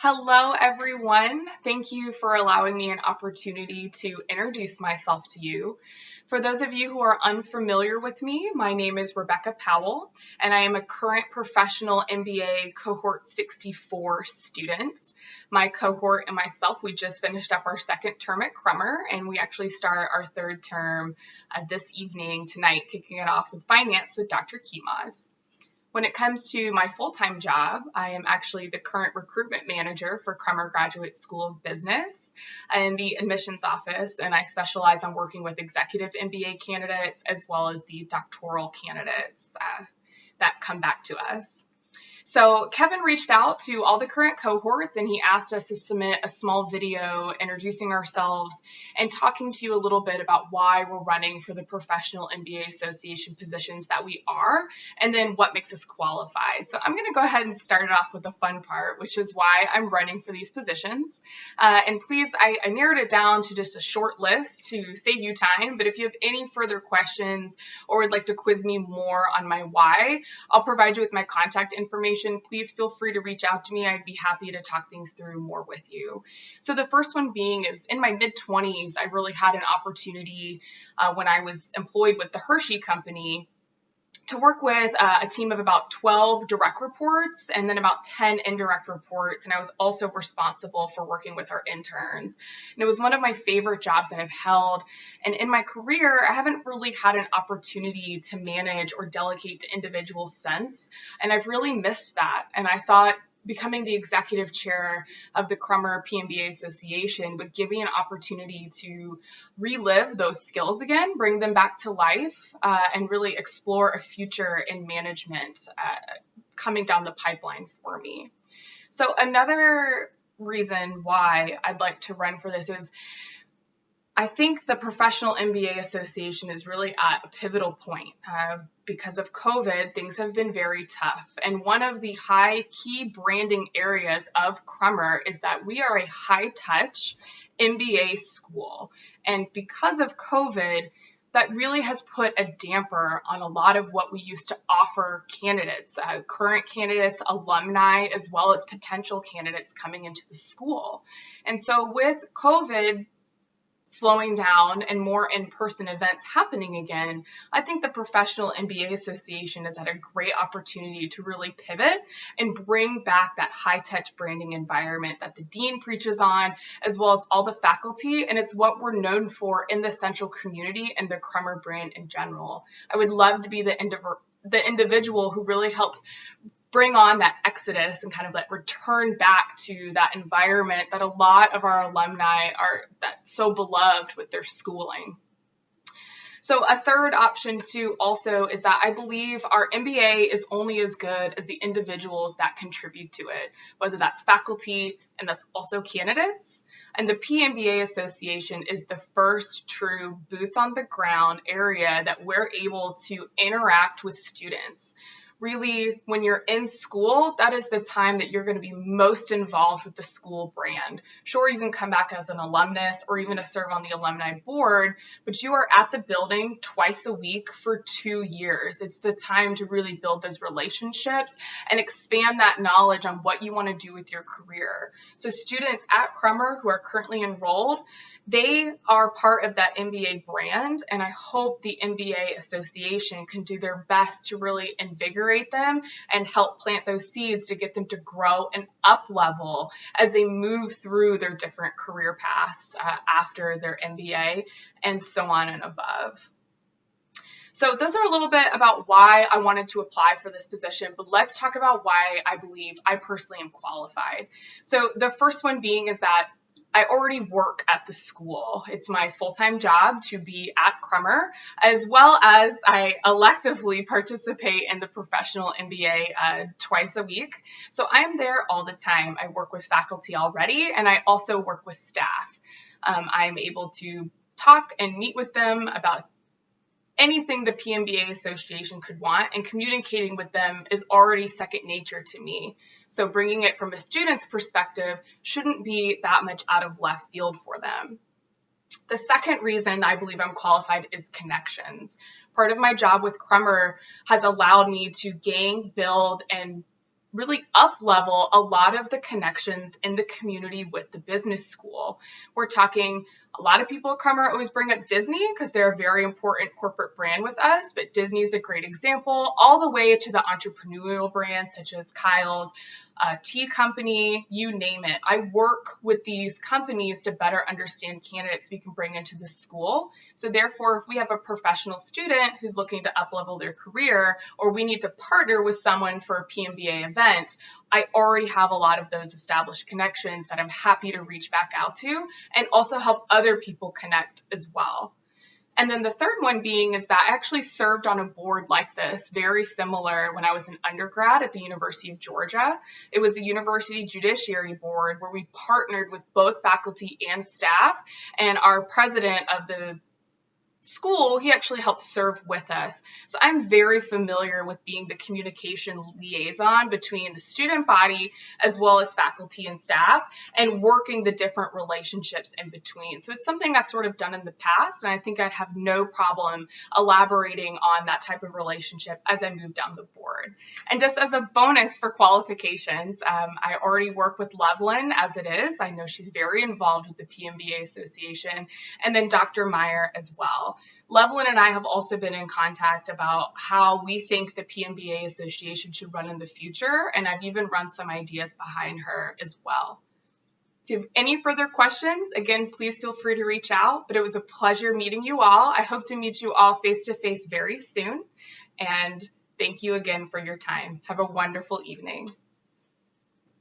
Hello, everyone. Thank you for allowing me an opportunity to introduce myself to you. For those of you who are unfamiliar with me, my name is Rebecca Powell, and I am a current professional MBA Cohort 64 student. My cohort and myself, we just finished up our second term at Crummer, and we actually start our third term this evening, tonight, kicking it off with finance with Dr. Kimaz. When it comes to my full-time job, I am actually the current recruitment manager for Crummer Graduate School of Business in the admissions office, and I specialize on working with executive MBA candidates as well as the doctoral candidates that come back to us. So Kevin reached out to all the current cohorts and he asked us to submit a small video introducing ourselves and talking to you a little bit about why we're running for the Professional MBA Association positions that we are, and then what makes us qualified. So I'm going to go ahead and start it off with the fun part, which is why I'm running for these positions. And please, I narrowed it down to just a short list to save you time, but if you have any further questions or would like to quiz me more on my why, I'll provide you with my contact information. Please feel free to reach out to me. I'd be happy to talk things through more with you. So the first one being is in my mid-20s, I really had an opportunity when I was employed with the Hershey Company to work with a team of about 12 direct reports and then about 10 indirect reports. And I was also responsible for working with our interns. And it was one of my favorite jobs that I've held. And in my career, I haven't really had an opportunity to manage or delegate to individuals since. And I've really missed that. And I thought becoming the executive chair of the Crummer PMBAA Association would give me an opportunity to relive those skills again, bring them back to life, and really explore a future in management coming down the pipeline for me. So another reason why I'd like to run for this is I think the Professional MBA Association is really at a pivotal point. Because of COVID, things have been very tough. And one of the high key branding areas of Crummer is that we are a high-touch MBA school. And because of COVID, that really has put a damper on a lot of what we used to offer candidates, current candidates, alumni, as well as potential candidates coming into the school. And so with COVID slowing down and more in-person events happening again, I think the Professional MBA Association has had a great opportunity to really pivot and bring back that high-touch branding environment that the dean preaches on, as well as all the faculty, and it's what we're known for in the central community and the Crummer brand in general. I would love to be the individual who really helps bring on that exodus and kind of that return back to that environment that a lot of our alumni are that's so beloved with their schooling. So a third option too also is that I believe our MBA is only as good as the individuals that contribute to it, whether that's faculty and that's also candidates. And the PMBAA Association is the first true boots on the ground area that we're able to interact with students. Really, when you're in school, that is the time that you're going to be most involved with the school brand. Sure, you can come back as an alumnus or even to serve on the alumni board, but you are at the building twice a week for 2 years. It's the time to really build those relationships and expand that knowledge on what you want to do with your career. So students at Crummer who are currently enrolled, they are part of that MBA brand, and I hope the MBA Association can do their best to really invigorate them and help plant those seeds to get them to grow and up level as they move through their different career paths after their MBA and so on and above. So those are a little bit about why I wanted to apply for this position, but let's talk about why I believe I personally am qualified. So the first one being is that I already work at the school. It's my full-time job to be at Crummer, as well as I electively participate in the Professional MBA twice a week. So I'm there all the time. I work with faculty already, and I also work with staff. I'm able to talk and meet with them about anything the PMBAA Association could want, and communicating with them is already second nature to me. So bringing it from a student's perspective shouldn't be that much out of left field for them. The second reason I believe I'm qualified is connections. Part of my job with Crummer has allowed me to gain, build, and really up-level a lot of the connections in the community with the business school. We're talking, a lot of people at Crummer always bring up Disney because they're a very important corporate brand with us, but Disney is a great example, all the way to the entrepreneurial brands such as Kyle's, tea company, you name it. I work with these companies to better understand candidates we can bring into the school. So therefore, if we have a professional student who's looking to up-level their career, or we need to partner with someone for a PMBA event, I already have a lot of those established connections that I'm happy to reach back out to and also help other people connect as well. And then the third one being is that I actually served on a board like this, very similar when I was an undergrad at the University of Georgia. It was the University Judiciary Board where we partnered with both faculty and staff, and our president of the school, he actually helped serve with us. So I'm very familiar with being the communication liaison between the student body as well as faculty and staff and working the different relationships in between. So it's something I've sort of done in the past, and I think I'd have no problem elaborating on that type of relationship as I move down the board. And just as a bonus for qualifications, I already work with Loveland as it is. I know she's very involved with the PMBA Association, and then Dr. Meyer as well. Loveland and I have also been in contact about how we think the PMBA Association should run in the future, and I've even run some ideas behind her as well. If you have any further questions, again, please feel free to reach out, but it was a pleasure meeting you all. I hope to meet you all face-to-face very soon, and thank you again for your time. Have a wonderful evening.